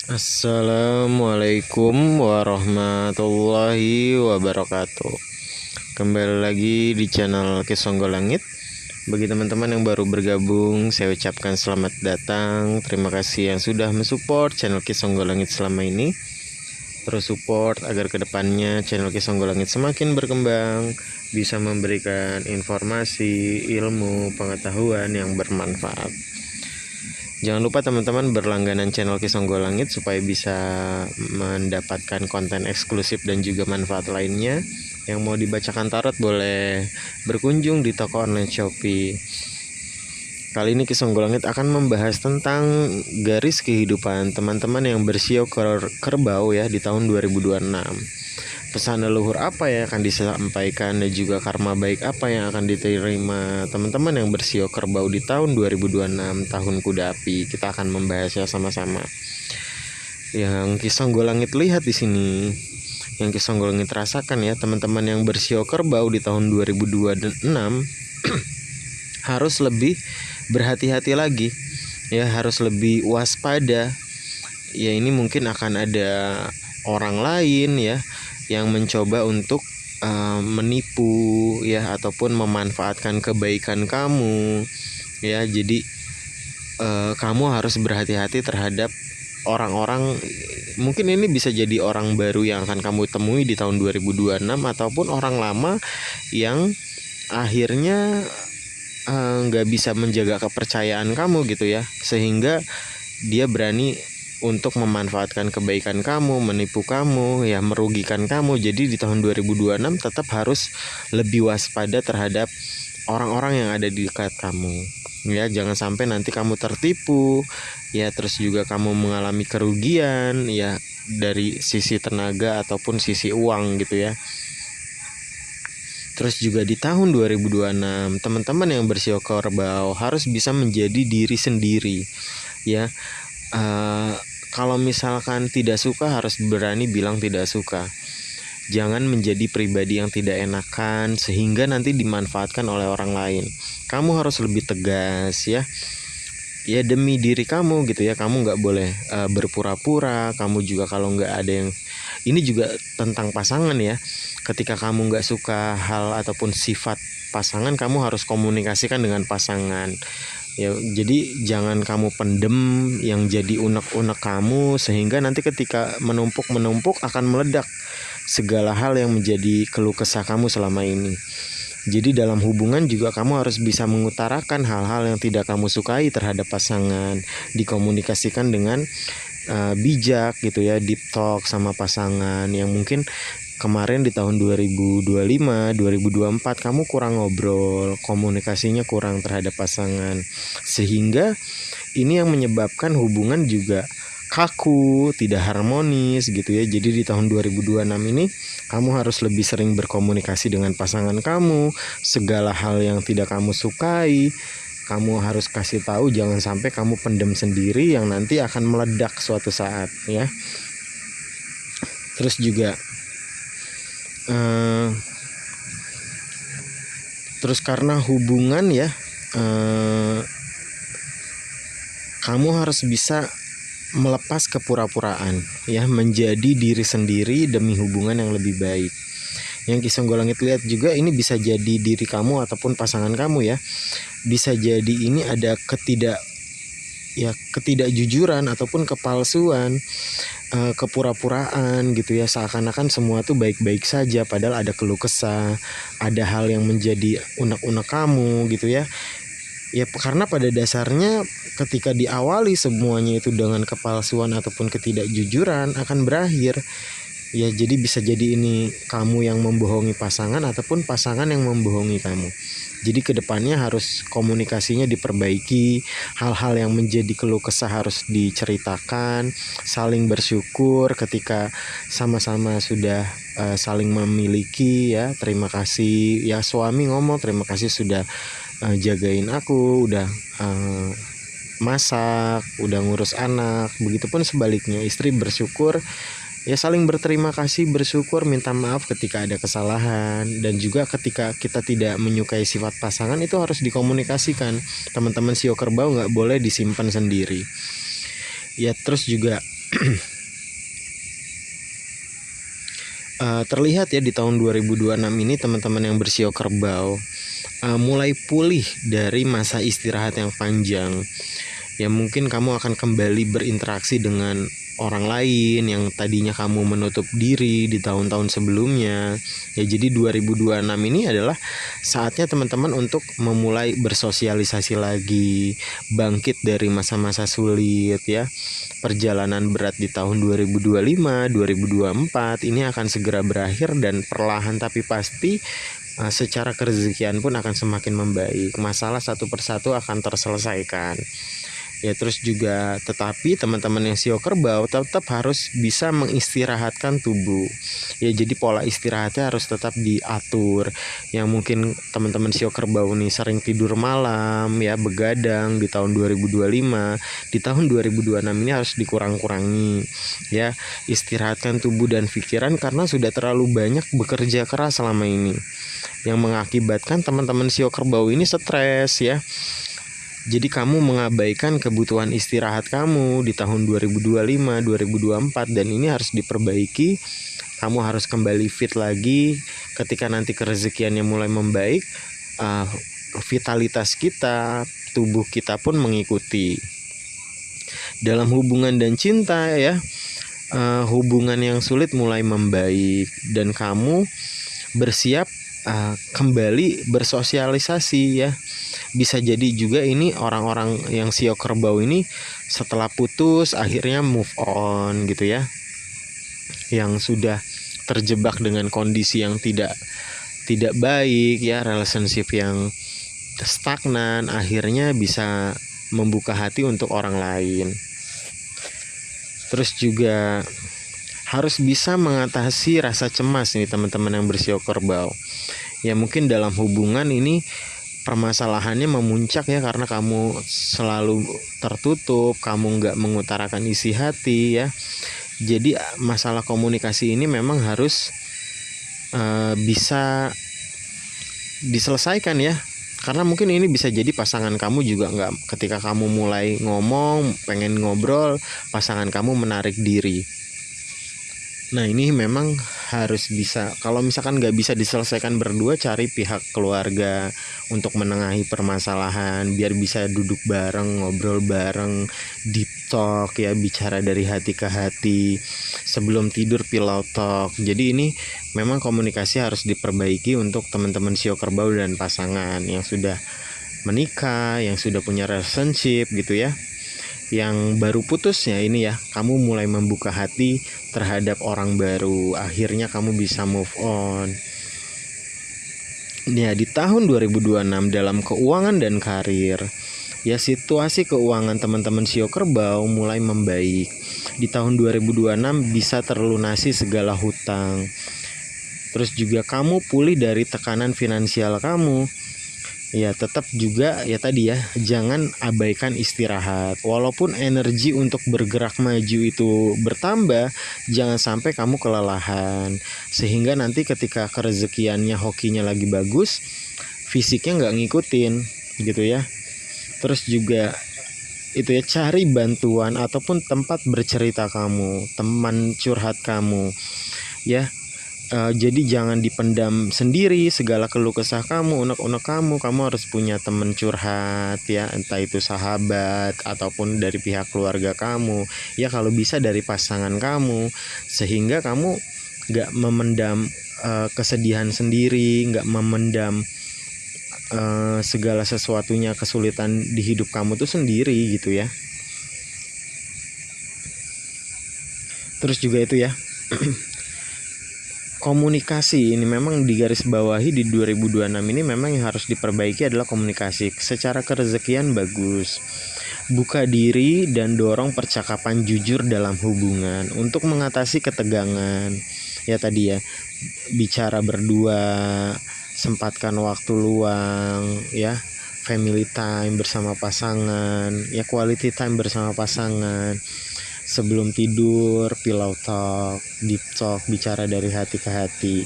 Assalamualaikum warahmatullahi wabarakatuh. Kembali lagi di channel Kisonggo Langit. Bagi teman-teman yang baru bergabung, saya ucapkan selamat datang. Terima kasih yang sudah mensupport channel Kisonggo Langit selama ini. Terus support agar kedepannya channel Kisonggo Langit semakin berkembang, bisa memberikan informasi, ilmu, pengetahuan yang bermanfaat. Jangan lupa teman-teman berlangganan channel Kisonggo Langit supaya bisa mendapatkan konten eksklusif dan juga manfaat lainnya. Yang mau dibacakan tarot boleh berkunjung di toko online Shopee. Kali ini Kisonggo Langit akan membahas tentang garis kehidupan teman-teman yang bersio kerbau ya di tahun 2026. Pesan leluhur apa yang akan disampaikan dan juga karma baik apa yang akan diterima teman-teman yang bersio kerbau di tahun 2026, tahun kuda api. Kita akan membahasnya sama-sama. Yang Kisonggo Langit lihat di sini, yang Kisonggo Langit rasakan ya, teman-teman yang bersio kerbau di tahun 2026 harus lebih berhati-hati lagi ya, harus lebih waspada. Ya ini mungkin akan ada orang lain ya yang mencoba untuk menipu ya ataupun memanfaatkan kebaikan kamu ya. Jadi kamu harus berhati-hati terhadap orang-orang. Mungkin ini bisa jadi orang baru yang akan kamu temui di tahun 2026 ataupun orang lama yang akhirnya nggak bisa menjaga kepercayaan kamu gitu ya, sehingga dia berani untuk memanfaatkan kebaikan kamu, menipu kamu, ya merugikan kamu. Jadi di tahun 2026 tetap harus lebih waspada terhadap orang-orang yang ada di dekat kamu. Ya, jangan sampai nanti kamu tertipu, ya terus juga kamu mengalami kerugian ya dari sisi tenaga ataupun sisi uang gitu ya. Terus juga di tahun 2026, teman-teman yang bersio kerbau harus bisa menjadi diri sendiri ya. Kalau misalkan tidak suka harus berani bilang tidak suka. Jangan menjadi pribadi yang tidak enakan sehingga nanti dimanfaatkan oleh orang lain. Kamu harus lebih tegas ya. Ya demi diri kamu gitu ya. Kamu nggak boleh berpura-pura. Kamu juga kalau nggak ada yang, ini juga tentang pasangan ya. Ketika kamu nggak suka hal ataupun sifat pasangan, kamu harus komunikasikan dengan pasangan. Ya, jadi jangan kamu pendem yang jadi unek-unek kamu sehingga nanti ketika menumpuk akan meledak segala hal yang menjadi keluh kesah kamu selama ini. Jadi dalam hubungan juga kamu harus bisa mengutarakan hal-hal yang tidak kamu sukai terhadap pasangan, dikomunikasikan dengan bijak gitu ya, deep talk sama pasangan. Yang mungkin kemarin di tahun 2025, 2024 kamu kurang ngobrol, komunikasinya kurang terhadap pasangan, sehingga ini yang menyebabkan hubungan juga kaku, tidak harmonis gitu ya. Jadi di tahun 2026 ini kamu harus lebih sering berkomunikasi dengan pasangan kamu, segala hal yang tidak kamu sukai kamu harus kasih tahu, jangan sampai kamu pendem sendiri yang nanti akan meledak suatu saat ya. Terus juga terus karena hubungan ya, kamu harus bisa melepas kepura-puraan ya, menjadi diri sendiri demi hubungan yang lebih baik. Yang Kisonggo Langit lihat juga ini bisa jadi diri kamu ataupun pasangan kamu ya. Bisa jadi ini ada ketidakjujuran ataupun kepalsuan, kepura-puraan gitu ya, seakan-akan semua tuh baik-baik saja padahal ada keluh kesah, ada hal yang menjadi unek-unek kamu gitu ya. Ya karena pada dasarnya ketika diawali semuanya itu dengan kepalsuan ataupun ketidakjujuran akan berakhir ya. Jadi bisa jadi ini kamu yang membohongi pasangan ataupun pasangan yang membohongi kamu. Jadi kedepannya harus komunikasinya diperbaiki, hal-hal yang menjadi keluh kesah harus diceritakan, saling bersyukur ketika sama-sama sudah saling memiliki ya. Terima kasih ya, suami ngomong terima kasih sudah jagain aku, udah masak, udah ngurus anak. Begitupun sebaliknya, istri bersyukur ya, saling berterima kasih, bersyukur, minta maaf ketika ada kesalahan. Dan juga ketika kita tidak menyukai sifat pasangan itu harus dikomunikasikan. Teman-teman sio kerbau nggak boleh disimpan sendiri ya. Terus juga Terlihat ya di tahun 2026 ini teman-teman yang bersio kerbau mulai pulih dari masa istirahat yang panjang. Ya mungkin kamu akan kembali berinteraksi dengan orang lain yang tadinya kamu menutup diri di tahun-tahun sebelumnya. Ya jadi 2026 ini adalah saatnya teman-teman untuk memulai bersosialisasi lagi, bangkit dari masa-masa sulit ya. Perjalanan berat di tahun 2025, 2024 ini akan segera berakhir dan perlahan tapi pasti secara kerezekian pun akan semakin membaik. Masalah satu persatu akan terselesaikan. Ya terus juga tetapi teman-teman yang sio kerbau tetap harus bisa mengistirahatkan tubuh. Ya jadi pola istirahatnya harus tetap diatur. Yang mungkin teman-teman sio kerbau nih sering tidur malam ya, begadang di tahun 2025, di tahun 2026 ini harus dikurang-kurangi. Ya, istirahatkan tubuh dan pikiran karena sudah terlalu banyak bekerja keras selama ini, yang mengakibatkan teman-teman sio kerbau ini stres ya. Jadi kamu mengabaikan kebutuhan istirahat kamu di tahun 2025, 2024 dan ini harus diperbaiki. Kamu harus kembali fit lagi ketika nanti kerezekiannya mulai membaik. Vitalitas kita, tubuh kita pun mengikuti. Dalam hubungan dan cinta ya, hubungan yang sulit mulai membaik dan kamu bersiap kembali bersosialisasi ya. Bisa jadi juga ini orang-orang yang sio kerbau ini setelah putus akhirnya move on gitu ya, yang sudah terjebak dengan kondisi yang tidak baik ya, relationship yang stagnan, akhirnya bisa membuka hati untuk orang lain. Terus juga harus bisa mengatasi rasa cemas nih teman-teman yang bersio kerbau. Ya mungkin dalam hubungan ini permasalahannya memuncak ya karena kamu selalu tertutup, kamu nggak mengutarakan isi hati ya. Jadi masalah komunikasi ini memang harus bisa diselesaikan ya. Karena mungkin ini bisa jadi pasangan kamu juga nggak, ketika kamu mulai ngomong, pengen ngobrol, pasangan kamu menarik diri. Nah ini memang harus bisa, kalau misalkan nggak bisa diselesaikan berdua, cari pihak keluarga untuk menengahi permasalahan, biar bisa duduk bareng, ngobrol bareng, deep talk ya, bicara dari hati ke hati, sebelum tidur pillow talk. Jadi ini memang komunikasi harus diperbaiki untuk teman-teman sio kerbau dan pasangan yang sudah menikah, yang sudah punya relationship gitu ya. Yang baru putusnya ini ya, kamu mulai membuka hati terhadap orang baru, akhirnya kamu bisa move on. Ya di tahun 2026 dalam keuangan dan karir ya, situasi keuangan teman-teman sio kerbau mulai membaik. Di tahun 2026 bisa terlunasi segala hutang. Terus juga kamu pulih dari tekanan finansial kamu. Ya tetap juga ya tadi ya, jangan abaikan istirahat. Walaupun energi untuk bergerak maju itu bertambah, jangan sampai kamu kelelahan. Sehingga nanti ketika kerezekiannya, hokinya lagi bagus, fisiknya nggak ngikutin gitu ya. Terus juga itu ya, cari bantuan ataupun tempat bercerita kamu, teman curhat kamu ya. Jadi jangan dipendam sendiri segala keluh kesah kamu, unek-unek kamu harus punya teman curhat ya, entah itu sahabat ataupun dari pihak keluarga kamu ya, kalau bisa dari pasangan kamu, sehingga kamu gak memendam kesedihan sendiri, gak memendam segala sesuatunya, kesulitan di hidup kamu tuh sendiri gitu ya. Terus juga itu ya komunikasi ini memang digarisbawahi di 2026 ini, memang yang harus diperbaiki adalah komunikasi. Secara kerezekian bagus, buka diri dan dorong percakapan jujur dalam hubungan untuk mengatasi ketegangan. Ya tadi ya, bicara berdua, sempatkan waktu luang ya, family time bersama pasangan ya, quality time bersama pasangan. Sebelum tidur pillow talk, deep talk, bicara dari hati ke hati.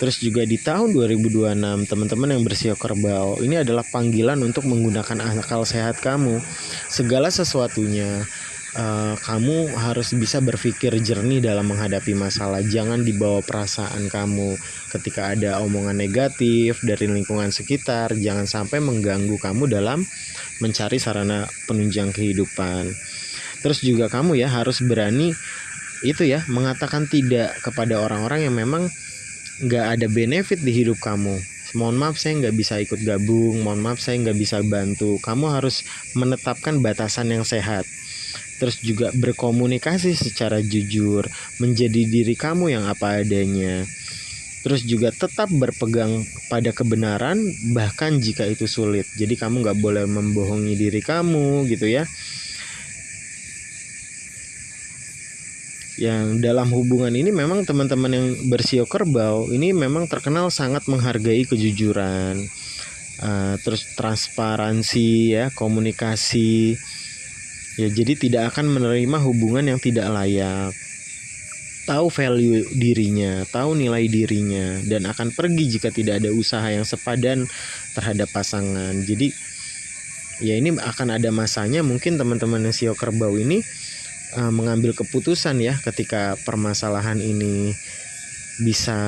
Terus juga di tahun 2026 teman-teman yang bersio kerbau, ini adalah panggilan untuk menggunakan akal sehat kamu. Segala sesuatunya kamu harus bisa berpikir jernih dalam menghadapi masalah. Jangan dibawa perasaan kamu ketika ada omongan negatif dari lingkungan sekitar. Jangan sampai mengganggu kamu dalam mencari sarana penunjang kehidupan. Terus juga kamu ya harus berani itu ya mengatakan tidak kepada orang-orang yang memang nggak ada benefit di hidup kamu. Mohon maaf saya nggak bisa ikut gabung, mohon maaf saya nggak bisa bantu. Kamu harus menetapkan batasan yang sehat. Terus juga berkomunikasi secara jujur, menjadi diri kamu yang apa adanya. Terus juga tetap berpegang pada kebenaran bahkan jika itu sulit. Jadi kamu nggak boleh membohongi diri kamu gitu ya. Yang dalam hubungan ini memang teman-teman yang bersio kerbau ini memang terkenal sangat menghargai kejujuran, terus transparansi ya, komunikasi ya, jadi tidak akan menerima hubungan yang tidak layak, tahu value dirinya, tahu nilai dirinya, dan akan pergi jika tidak ada usaha yang sepadan terhadap pasangan. Jadi ya ini akan ada masanya mungkin teman-teman yang sio kerbau ini mengambil keputusan ya ketika permasalahan ini bisa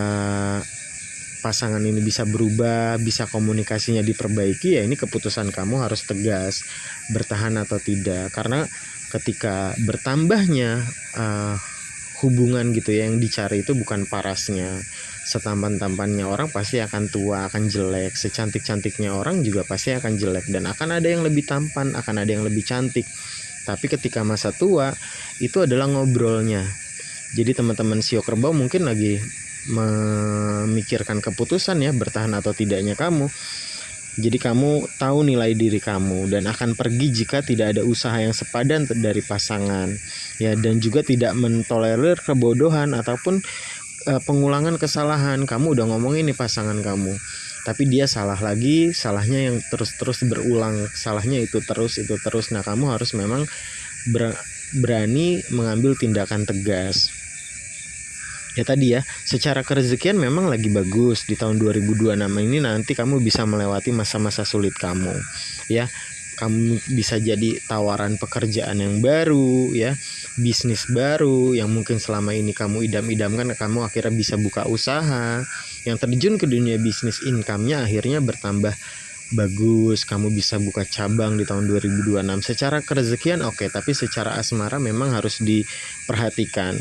pasangan ini bisa berubah, bisa komunikasinya diperbaiki, ya ini keputusan kamu harus tegas bertahan atau tidak. Karena ketika bertambahnya hubungan gitu ya, yang dicari itu bukan parasnya. Setampan-tampannya orang pasti akan tua, akan jelek. Secantik-cantiknya orang juga pasti akan jelek, dan akan ada yang lebih tampan, akan ada yang lebih cantik. Tapi ketika masa tua itu adalah ngobrolnya. Jadi teman-teman sio kerbau mungkin lagi memikirkan keputusan ya bertahan atau tidaknya kamu. Jadi kamu tahu nilai diri kamu dan akan pergi jika tidak ada usaha yang sepadan dari pasangan. Ya, dan juga tidak mentolerir kebodohan ataupun pengulangan kesalahan. Kamu udah ngomongin nih pasangan kamu, tapi dia salah lagi, salahnya yang terus-terus berulang, salahnya itu terus. Nah kamu harus memang berani mengambil tindakan tegas. Ya tadi ya, secara kerezekian memang lagi bagus di tahun 2026 ini. Nanti kamu bisa melewati masa-masa sulit kamu ya. Kamu bisa jadi tawaran pekerjaan yang baru ya, bisnis baru yang mungkin selama ini kamu idam-idamkan. Kamu akhirnya bisa buka usaha yang terjun ke dunia bisnis, income-nya akhirnya bertambah bagus. Kamu bisa buka cabang di tahun 2026. Secara kerezekian oke, tapi secara asmara memang harus diperhatikan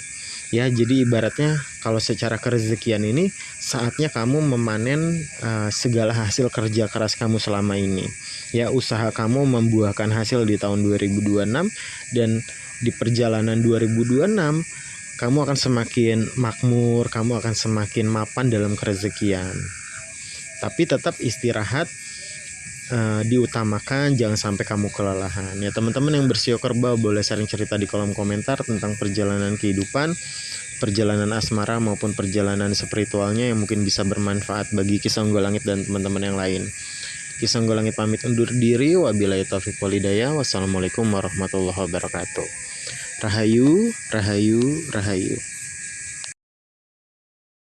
ya. Jadi ibaratnya kalau secara kerezekian ini saatnya kamu memanen segala hasil kerja keras kamu selama ini ya. Usaha kamu membuahkan hasil di tahun 2026, dan di perjalanan 2026 kamu akan semakin makmur, kamu akan semakin mapan dalam kerezekian. Tapi tetap istirahat diutamakan, jangan sampai kamu kelelahan ya. Teman-teman yang bersio kerbau boleh sharing cerita di kolom komentar tentang perjalanan kehidupan, perjalanan asmara maupun perjalanan spiritualnya yang mungkin bisa bermanfaat bagi Kisah Unggul Langit dan teman-teman yang lain. Kisah Unggul Langit pamit undur diri. Wabillahi taufiq walhidayah. Wassalamualaikum warahmatullahi wabarakatuh. Rahayu, rahayu, rahayu.